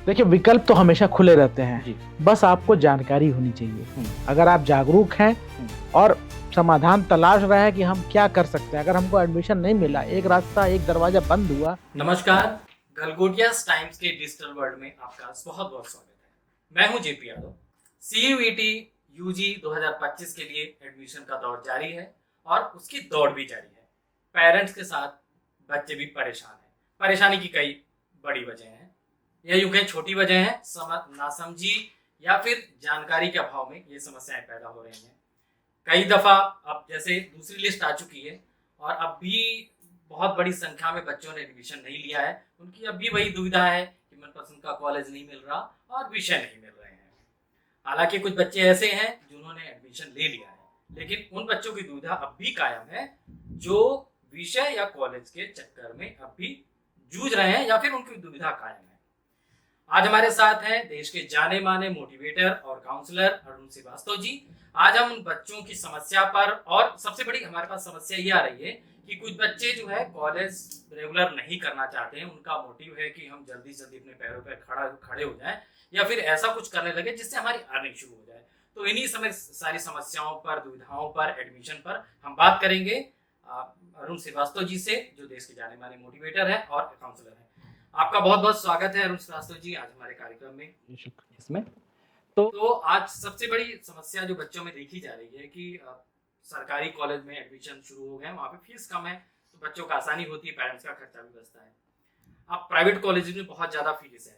देखिए, विकल्प तो हमेशा खुले रहते हैं जी। बस आपको जानकारी होनी चाहिए। अगर आप जागरूक हैं और समाधान तलाश रहे हैं कि हम क्या कर सकते हैं, अगर हमको एडमिशन नहीं मिला, एक रास्ता एक दरवाजा बंद हुआ। नमस्कार, गलगोटिया टाइम्स के डिजिटल वर्ल्ड में आपका बहुत बहुत स्वागत है। मैं हूं जेपी यादव। सीयूईटी यूजी 2025 के लिए एडमिशन का दौर जारी है और उसकी दौड़ भी जारी है। पेरेंट्स के साथ बच्चे भी परेशान हैं। परेशानी की कई बड़ी वजह हैं, या यूं कहीं छोटी वजह है, नासमझी या फिर जानकारी के अभाव में ये समस्याएं पैदा हो रही हैं। कई दफा अब जैसे दूसरी लिस्ट आ चुकी है और अब भी बहुत बड़ी संख्या में बच्चों ने एडमिशन नहीं लिया है। उनकी अब भी वही दुविधा है कि मनपसंद का कॉलेज नहीं मिल रहा और विषय नहीं मिल रहे हैं। हालांकि कुछ बच्चे ऐसे हैं जिन्होंने एडमिशन ले लिया है, लेकिन उन बच्चों की दुविधा अब भी कायम है जो विषय या कॉलेज के चक्कर में अब भी जूझ रहे हैं या फिर उनकी दुविधा कायम है। आज हमारे साथ हैं देश के जाने माने मोटिवेटर और काउंसलर अरुण श्रीवास्तव जी। आज हम उन बच्चों की समस्या पर, और सबसे बड़ी हमारे पास समस्या ये आ रही है कि कुछ बच्चे जो है कॉलेज रेगुलर नहीं करना चाहते हैं। उनका मोटिव है कि हम जल्दी से जल्दी अपने पैरों पर खड़े हो जाएं या फिर ऐसा कुछ करने लगे जिससे हमारी अर्निंग शुरू हो जाए। तो इन्हीं समय सारी समस्याओं पर, दुविधाओं पर, एडमिशन पर हम बात करेंगे अरुण श्रीवास्तव जी से, जो देश के जाने माने मोटिवेटर है और काउंसलर है। आपका बहुत बहुत स्वागत है अरुण श्रीवास्तव जी आज हमारे कार्यक्रम में। इसमें तो आज सबसे बड़ी समस्या जो बच्चों में देखी जा रही है कि सरकारी कॉलेज में एडमिशन शुरू हो गए, वहाँ पे फीस कम है तो बच्चों को आसानी होती है, पेरेंट्स का खर्चा भी बचता है। अब प्राइवेट कॉलेज में बहुत ज्यादा फीस है,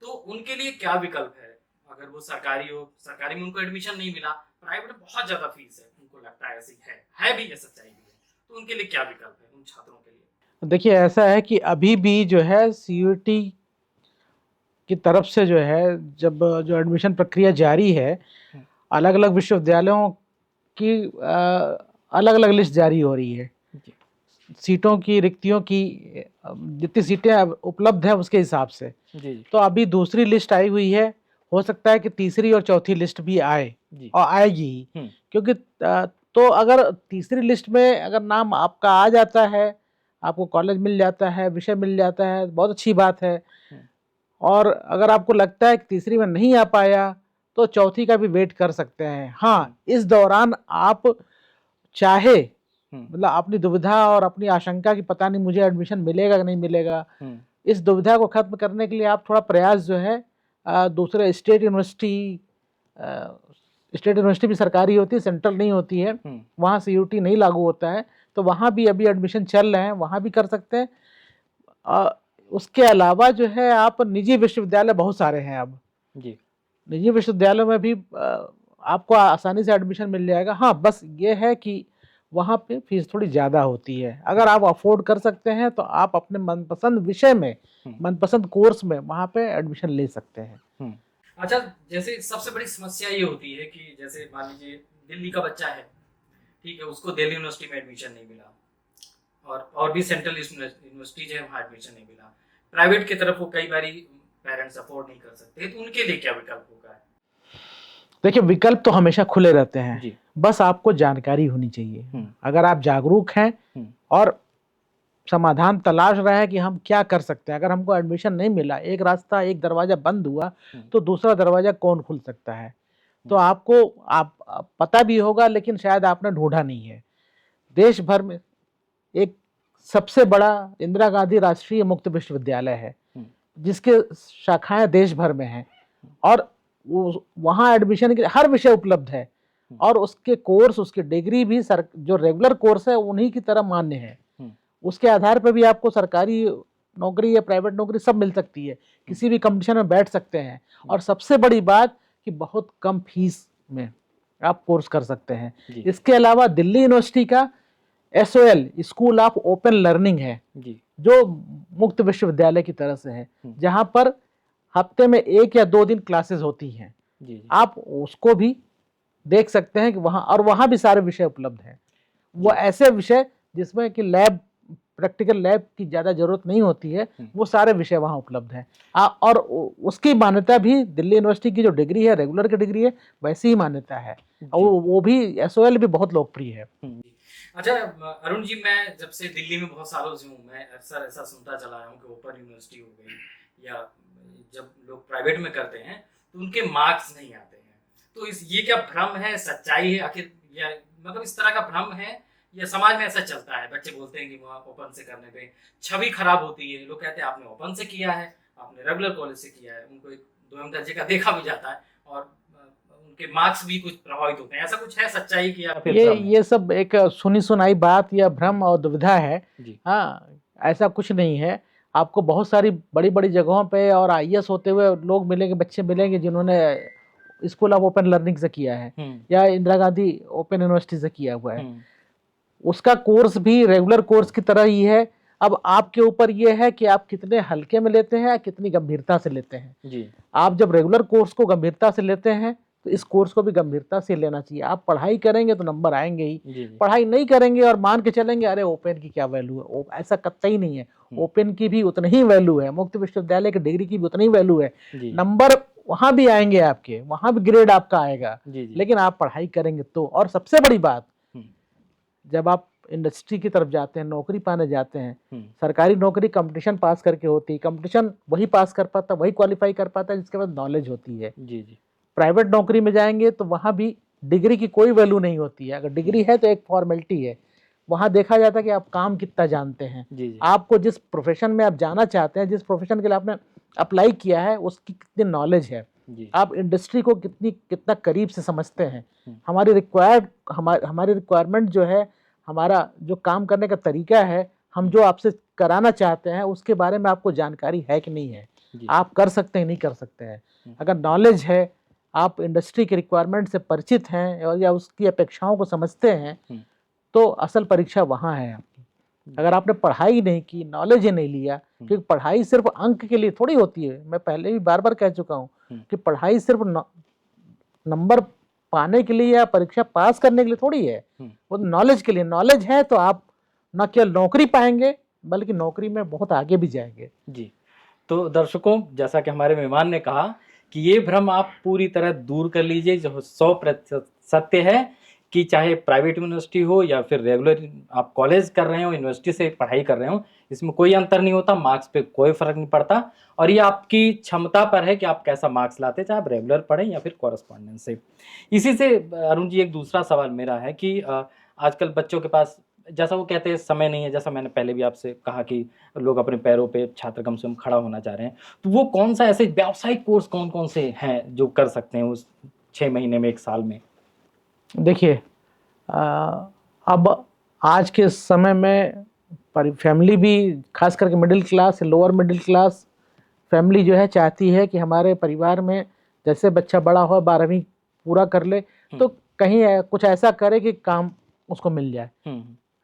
तो उनके लिए क्या विकल्प है? अगर वो सरकारी हो, सरकारी में उनको एडमिशन नहीं मिला, प्राइवेट में बहुत ज्यादा फीस है, उनको लगता है ऐसी है भी, ये सच्चाई भी है, तो उनके लिए क्या विकल्प है उन छात्रों के लिए? देखिए, ऐसा है कि अभी भी जो है सीयूईटी की तरफ से जो है, जब जो एडमिशन प्रक्रिया जारी है, अलग अलग विश्वविद्यालयों की अलग अलग लिस्ट जारी हो रही है। सीटों की, रिक्तियों की, जितनी सीटें अब उपलब्ध हैं उसके हिसाब से। तो अभी दूसरी लिस्ट आई हुई है, हो सकता है कि तीसरी और चौथी लिस्ट भी आए और आएगी ही, क्योंकि तो अगर तीसरी लिस्ट में अगर नाम आपका आ जाता है, आपको कॉलेज मिल जाता है, विषय मिल जाता है, बहुत अच्छी बात है। और अगर आपको लगता है कि तीसरी में नहीं आ पाया तो चौथी का भी वेट कर सकते हैं। हाँ, इस दौरान आप चाहे मतलब अपनी दुविधा और अपनी आशंका की पता नहीं मुझे एडमिशन मिलेगा कि नहीं मिलेगा, इस दुविधा को खत्म करने के लिए आप थोड़ा प्रयास जो है दूसरे स्टेट यूनिवर्सिटी भी सरकारी होती है, सेंट्रल नहीं होती है, वहाँ सीयूटी नहीं लागू होता है, तो वहाँ भी अभी एडमिशन चल रहे हैं, वहाँ भी कर सकते हैं। उसके अलावा जो है आप निजी विश्वविद्यालय बहुत सारे हैं अब जी, निजी विश्वविद्यालयों में भी आपको आसानी से एडमिशन मिल जाएगा। हाँ, बस ये है कि वहाँ पे फीस थोड़ी ज़्यादा होती है। अगर आप अफोर्ड कर सकते हैं तो आप अपने मनपसंद विषय में, मनपसंद कोर्स में वहाँ पे एडमिशन ले सकते हैं। अच्छा, जैसे सबसे बड़ी समस्या ये होती है कि जैसे मान लीजिए दिल्ली का बच्चा है, ठीक है, उसको दिल्ली यूनिवर्सिटी में एडमिशन नहीं मिला और भी सेंट्रल यूनिवर्सिटीज है, वहाँ एडमिशन नहीं मिला। प्राइवेट की तरफ वो कई बारी पेरेंट्स अफोर्ड नहीं कर सकते, तो उनके लिए क्या विकल्प होगा? देखिए, विकल्प तो हमेशा खुले रहते हैं बस आपको जानकारी होनी चाहिए। अगर आप जागरूक हैं और समाधान तलाश रहे हैं कि हम क्या कर सकते हैं, अगर हमको एडमिशन नहीं मिला, एक रास्ता एक दरवाजा बंद हुआ तो दूसरा दरवाजा कौन खुल सकता है? तो आपको पता भी होगा, लेकिन शायद आपने ढूंढा नहीं है। देश भर में एक सबसे बड़ा इंदिरा गांधी राष्ट्रीय मुक्त विश्वविद्यालय है, जिसके शाखाएं देश भर में हैं, और वहाँ एडमिशन के हर विषय उपलब्ध है, और उसके कोर्स, उसकी डिग्री भी जो रेगुलर कोर्स है उन्हीं की तरह मान्य है। उसके आधार पर भी आपको सरकारी नौकरी या प्राइवेट नौकरी सब मिल सकती है, किसी भी कंपटीशन में बैठ सकते हैं, और सबसे बड़ी बात कि बहुत कम फीस में आप कोर्स कर सकते हैं। इसके अलावा दिल्ली यूनिवर्सिटी का SOL school of open learning है जो मुक्त विश्वविद्यालय की तरह से है, जहां पर हफ्ते में 1 या 2 दिन क्लासेस होती हैं। आप उसको भी देख सकते हैं कि वहां भी सारे विषय उपलब्ध हैं। वो ऐसे विषय जिसमें कि प्रैक्टिकल लैब की ज्यादा जरूरत नहीं होती है, वो सारे विषय वहां उपलब्ध हैं। और उसकी मान्यता भी दिल्ली यूनिवर्सिटी की जो डिग्री है, रेगुलर की डिग्री है, वैसी ही मान्यता है, और वो भी SOL भी बहुत लोकप्रिय है। अच्छा अरुण जी, मैं जब से दिल्ली में बहुत सालों से हूँ, मैं अक्सर ऐसा सुनता चला आया हूँ कि ओपन यूनिवर्सिटी हो गई या जब लोग प्राइवेट में करते हैं तो उनके मार्क्स नहीं आते हैं। तो ये क्या भ्रम है, सच्चाई है आखिर, या मतलब इस तरह का भ्रम है या समाज में ऐसा चलता है? बच्चे बोलते हैं कि वहाँ ओपन से करने पे छवि खराब होती है, लोग कहते हैं आपने ओपन से किया है, आपने रेगुलर कॉलेज से किया है, उनको एक 2 दर्जे का देखा भी जाता है और उनके मार्क्स भी कुछ प्रभावित होते हैं। ऐसा कुछ है सच्चाई की या फिर ये सब एक सुनी सुनाई बात या भ्रम और दुविधा है। हाँ, ऐसा कुछ नहीं है। आपको बहुत सारी बड़ी बड़ी जगहों पे और आईएएस होते हुए लोग मिलेंगे, बच्चे मिलेंगे जिन्होंने स्कूल ऑफ ओपन लर्निंग से किया है या इंदिरा गांधी ओपन यूनिवर्सिटी से किया हुआ है। उसका कोर्स भी रेगुलर कोर्स की तरह ही है। अब आपके ऊपर ये है कि आप कितने हल्के में लेते हैं, कितनी गंभीरता से लेते हैं। जी। आप जब रेगुलर कोर्स को गंभीरता से लेते हैं तो इस कोर्स को भी गंभीरता से लेना चाहिए। आप पढ़ाई करेंगे तो नंबर आएंगे ही, पढ़ाई नहीं करेंगे और मान के चलेंगे अरे ओपन की क्या वैल्यू है, ऐसा कतई नहीं है। ओपन की भी उतनी ही वैल्यू है, मुक्त विश्वविद्यालय की डिग्री की भी उतनी ही वैल्यू है। नंबर वहां भी आएंगे आपके, वहां भी ग्रेड आपका आएगा, लेकिन आप पढ़ाई करेंगे तो। और सबसे बड़ी बात, जब आप इंडस्ट्री की तरफ जाते हैं, नौकरी पाने जाते हैं, सरकारी नौकरी कंपटीशन पास करके होती है। कंपटीशन वही पास कर पाता, वही क्वालिफाई कर पाता है जिसके पास नॉलेज होती है। प्राइवेट नौकरी में जाएंगे तो वहां भी डिग्री की कोई वैल्यू नहीं होती है। अगर डिग्री है तो एक फॉर्मेलिटी है। वहां देखा जाता है कि आप काम कितना जानते हैं, आपको जिस प्रोफेशन में आप जाना चाहते हैं, जिस प्रोफेशन के लिए आपने अप्लाई किया है, उसकी कितनी नॉलेज है, आप इंडस्ट्री को कितना करीब से समझते हैं। हमारी रिक्वायरमेंट जो है, हमारा जो काम करने का तरीका है, हम जो आपसे कराना चाहते हैं उसके बारे में आपको जानकारी है कि नहीं है, आप कर सकते हैं नहीं कर सकते हैं। अगर नॉलेज है, आप इंडस्ट्री के रिक्वायरमेंट से परिचित हैं और या उसकी अपेक्षाओं को समझते हैं, तो असल परीक्षा वहाँ है आपकी। अगर आपने पढ़ाई नहीं की, नॉलेज ही नहीं लिया, क्योंकि पढ़ाई सिर्फ अंक के लिए थोड़ी होती है। मैं पहले भी बार बार कह चुका हूँ कि पढ़ाई सिर्फ नंबर पाने के लिए या परीक्षा पास करने के लिए थोड़ी है, वो नॉलेज के लिए। नॉलेज है तो आप न केवल नौकरी पाएंगे बल्कि नौकरी में बहुत आगे भी जाएंगे। जी। तो दर्शकों, जैसा कि हमारे मेहमान ने कहा कि ये भ्रम आप पूरी तरह दूर कर लीजिए, जो 100% सत्य है कि चाहे प्राइवेट यूनिवर्सिटी हो या फिर रेगुलर आप कॉलेज कर रहे हो, यूनिवर्सिटी से पढ़ाई कर रहे हो, इसमें कोई अंतर नहीं होता, मार्क्स पे कोई फर्क नहीं पड़ता। और ये आपकी क्षमता पर है कि आप कैसा मार्क्स लाते, चाहे आप रेगुलर पढ़ें या फिर कॉरेस्पॉन्डेंस से। इसी से अरुण जी, एक दूसरा सवाल मेरा है कि आजकल बच्चों के पास, जैसा वो कहते हैं, समय नहीं है। जैसा मैंने पहले भी आपसे कहा कि लोग अपने पैरों पे, छात्र कम से कम खड़ा होना चाह रहे हैं, तो वो कौन सा ऐसे व्यावसायिक कोर्स कौन कौन से हैं जो कर सकते हैं उस 6 महीने में, 1 साल में? देखिए, अब आज के समय में फैमिली भी, खास करके middle class, lower middle class family जो है, चाहती है कि हमारे परिवार में जैसे बच्चा बड़ा हो, 12वीं पूरा कर ले तो कहीं कुछ ऐसा करे कि काम उसको मिल जाए।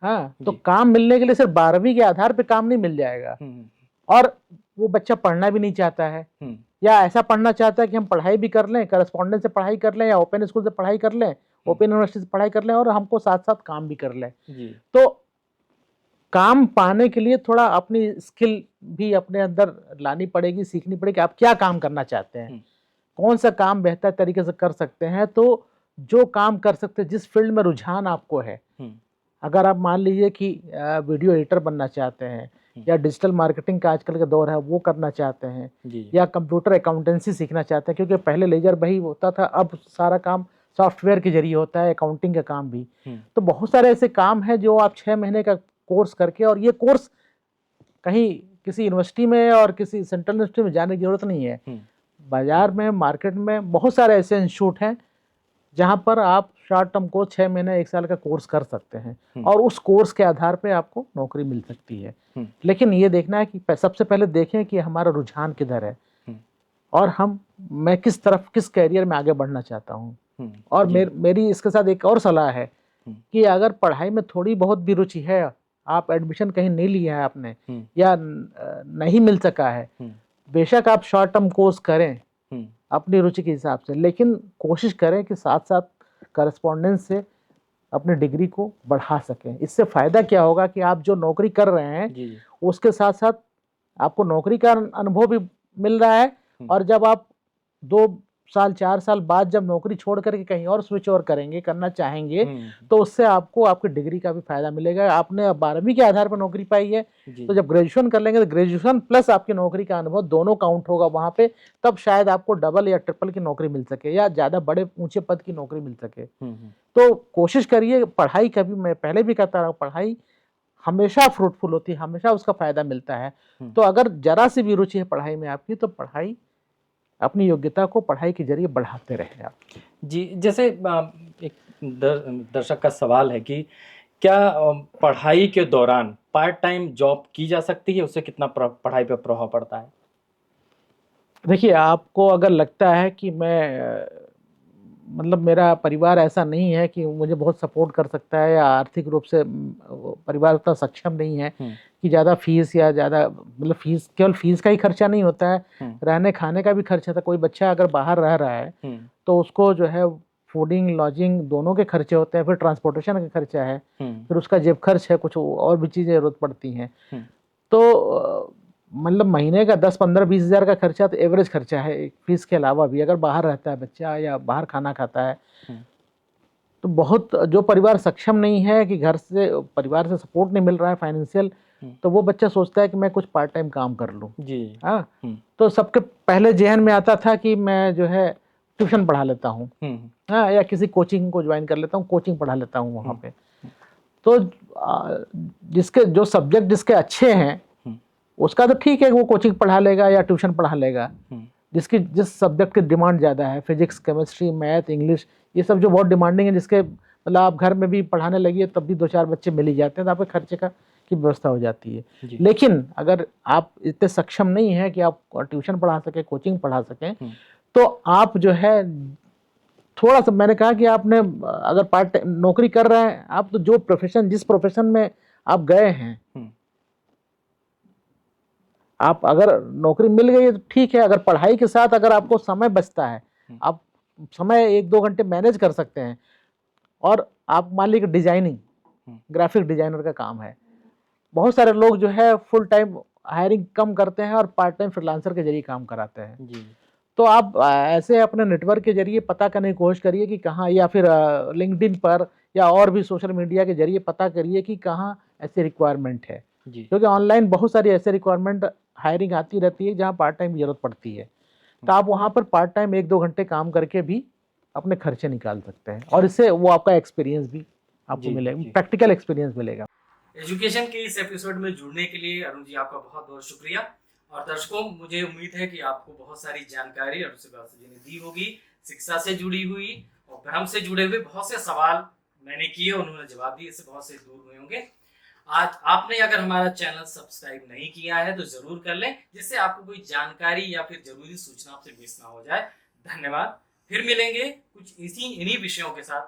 हाँ, तो काम मिलने के लिए सिर्फ 12वीं के आधार पे काम नहीं मिल जाएगा। और वो बच्चा पढ़ना भी नहीं चाहता है, या ऐसा पढ़ना चाहता है कि हम पढ़ाई भी कर लें, करस्पॉन्डेंस से पढ़ाई कर लें, या ओपन स्कूल से पढ़ाई कर लें, ओपन यूनिवर्सिटी से पढ़ाई कर लें, और हमको साथ साथ काम भी कर लें। तो काम पाने के लिए थोड़ा अपनी स्किल भी अपने अंदर लानी पड़ेगी, सीखनी पड़ेगी। आप क्या काम करना चाहते हैं, कौन सा काम बेहतर तरीके से कर सकते हैं। तो जो काम कर सकते हैं, जिस फील्ड में रुझान आपको है, अगर आप मान लीजिए कि वीडियो एडिटर बनना चाहते हैं, या डिजिटल मार्केटिंग का आजकल का दौर है वो करना चाहते हैं, या कंप्यूटर अकाउंटेंसी सीखना चाहते हैं, क्योंकि पहले लेजर बही होता था, अब सारा काम सॉफ्टवेयर के जरिए होता है, अकाउंटिंग का काम भी। तो बहुत सारे ऐसे काम हैं जो आप 6 महीने का कोर्स करके, और ये कोर्स कहीं किसी यूनिवर्सिटी में और किसी सेंट्रल यूनिवर्सिटी में जाने की जरूरत नहीं है। बाजार में, मार्केट में बहुत सारे ऐसे इंस्टीट्यूट हैं जहां पर आप शॉर्ट टर्म कोर्स 6 महीने 1 साल का कोर्स कर सकते हैं, और उस कोर्स के आधार पे आपको नौकरी मिल सकती है। लेकिन ये देखना है कि सबसे पहले देखें कि हमारा रुझान किधर है, और मैं किस तरफ, किस कैरियर में आगे बढ़ना चाहता हूँ। और मेरी इसके साथ एक और सलाह है कि अगर पढ़ाई में थोड़ी बहुत भी रुचि है, आप एडमिशन कहीं नहीं लिया है आपने, या नहीं मिल सका है, बेशक आप शॉर्ट टर्म कोर्स करें अपनी रुचि के हिसाब से, लेकिन कोशिश करें कि साथ साथ करस्पॉन्डेंस से अपनी डिग्री को बढ़ा सकें। इससे फायदा क्या होगा कि आप जो नौकरी कर रहे हैं उसके साथ साथ आपको नौकरी का अनुभव भी मिल रहा है, और जब आप 2 साल 4 साल बाद जब नौकरी छोड़ करके कहीं और स्विच ओवर करेंगे, करना चाहेंगे, तो उससे आपको आपकी डिग्री का भी फायदा मिलेगा। आपने 12वीं के आधार पर नौकरी पाई है, तो जब ग्रेजुएशन कर लेंगे तो ग्रेजुएशन प्लस आपकी नौकरी का अनुभव दोनों काउंट होगा वहां पे, तब शायद आपको डबल या ट्रिपल की नौकरी मिल सके या ज्यादा बड़े ऊंचे पद की नौकरी मिल सके। तो कोशिश करिए, पढ़ाई कभी, मैं पहले भी कहता रहा हूँ, पढ़ाई हमेशा फ्रूटफुल होती है, हमेशा उसका फायदा मिलता है। तो अगर जरा सी भी रुचि है पढ़ाई में आपकी, तो पढ़ाई, अपनी योग्यता को पढ़ाई के जरिए बढ़ाते रहे आप। जी, जैसे एक दर्शक का सवाल है कि क्या पढ़ाई के दौरान पार्ट टाइम जॉब की जा सकती है, उससे कितना पढ़ाई पर प्रभाव पड़ता है? देखिए, आपको अगर लगता है कि मतलब मेरा परिवार ऐसा नहीं है कि मुझे बहुत सपोर्ट कर सकता है, या आर्थिक रूप से परिवार उतना सक्षम नहीं है कि ज़्यादा फीस, या ज़्यादा, मतलब फीस, केवल फीस का ही खर्चा नहीं होता है, रहने खाने का भी खर्चा था। कोई बच्चा अगर बाहर रह रहा है तो उसको जो है फूडिंग, लॉजिंग दोनों के खर्चे होते हैं, फिर ट्रांसपोर्टेशन का खर्चा है, फिर उसका जेब खर्च है, कुछ और भी चीज़ें जरूरत पड़ती हैं। तो मतलब महीने का 10-15-20 हज़ार का खर्चा तो एवरेज खर्चा है, फीस के अलावा भी, अगर बाहर रहता है बच्चा या बाहर खाना खाता है। तो बहुत, जो परिवार सक्षम नहीं है, कि घर से, परिवार से सपोर्ट नहीं मिल रहा है फाइनेंशियल, तो वो बच्चा सोचता है कि मैं कुछ पार्ट टाइम काम कर लूँ जी। हाँ, तो सबके पहले जहन में आता था कि मैं जो है ट्यूशन पढ़ा लेता हूँ, हाँ, या किसी कोचिंग को ज्वाइन कर लेता हूँ, कोचिंग पढ़ा लेता हूँ वहाँ पे। तो जिसके जो सब्जेक्ट जिसके अच्छे हैं उसका तो ठीक है, वो कोचिंग पढ़ा लेगा या ट्यूशन पढ़ा लेगा। जिस सब्जेक्ट की डिमांड ज़्यादा है, फिजिक्स, केमिस्ट्री, मैथ, इंग्लिश, ये सब जो बहुत डिमांडिंग है, जिसके मतलब आप घर में भी पढ़ाने लगिए तब भी 2-4 बच्चे मिल ही जाते हैं, तो आपके खर्चे की व्यवस्था हो जाती है। लेकिन अगर आप इतने सक्षम नहीं है कि आप ट्यूशन पढ़ा सकें, कोचिंग पढ़ा सकें, तो आप जो है थोड़ा सा, मैंने कहा कि आपने अगर पार्ट टाइम नौकरी कर रहे हैं आप, तो जो प्रोफेशन, जिस प्रोफेशन में आप गए हैं, आप अगर नौकरी मिल गई है तो ठीक है। अगर पढ़ाई के साथ अगर आपको समय बचता है, आप समय 1-2 घंटे मैनेज कर सकते हैं, और आप मान लीजिए डिजाइनिंग, ग्राफिक डिजाइनर का काम है, बहुत सारे लोग जो है फुल टाइम हायरिंग कम करते हैं और पार्ट टाइम फ्रीलांसर के जरिए काम कराते हैं जी। तो आप ऐसे अपने नेटवर्क के जरिए पता करने की कोशिश करिए कि कहाँ, या फिर लिंक्डइन पर या और भी सोशल मीडिया के जरिए पता करिए कि कहाँ ऐसे रिक्वायरमेंट है, क्योंकि ऑनलाइन बहुत सारी ऐसे रिक्वायरमेंट, हायरिंग आती रहती है जहाँ पार्ट टाइम की जरूरत पड़ती है। तो आप वहाँ पर पार्ट टाइम 1-2 घंटे काम करके भी अपने खर्चे निकाल सकते हैं, और इससे वो आपका एक्सपीरियंस भी आपको मिलेगा, प्रैक्टिकल एक्सपीरियंस मिलेगा। एजुकेशन के इस एपिसोड में जुड़ने के लिए अरुण जी आपका बहुत बहुत शुक्रिया। और दर्शकों, मुझे उम्मीद है कि आपको बहुत सारी जानकारी अरुण श्रीवास्तव जी ने दी होगी, शिक्षा से जुड़ी हुई और भ्रम से जुड़े हुए बहुत से सवाल मैंने किए, उन्होंने जवाब दिए, इससे बहुत से दूर हुए होंगे। आज आपने अगर हमारा चैनल सब्सक्राइब नहीं किया है तो जरूर कर लें, जिससे आपको कोई जानकारी या फिर जरूरी सूचना आपसे मिस ना हो जाए। धन्यवाद। फिर मिलेंगे कुछ इन्हीं विषयों के साथ।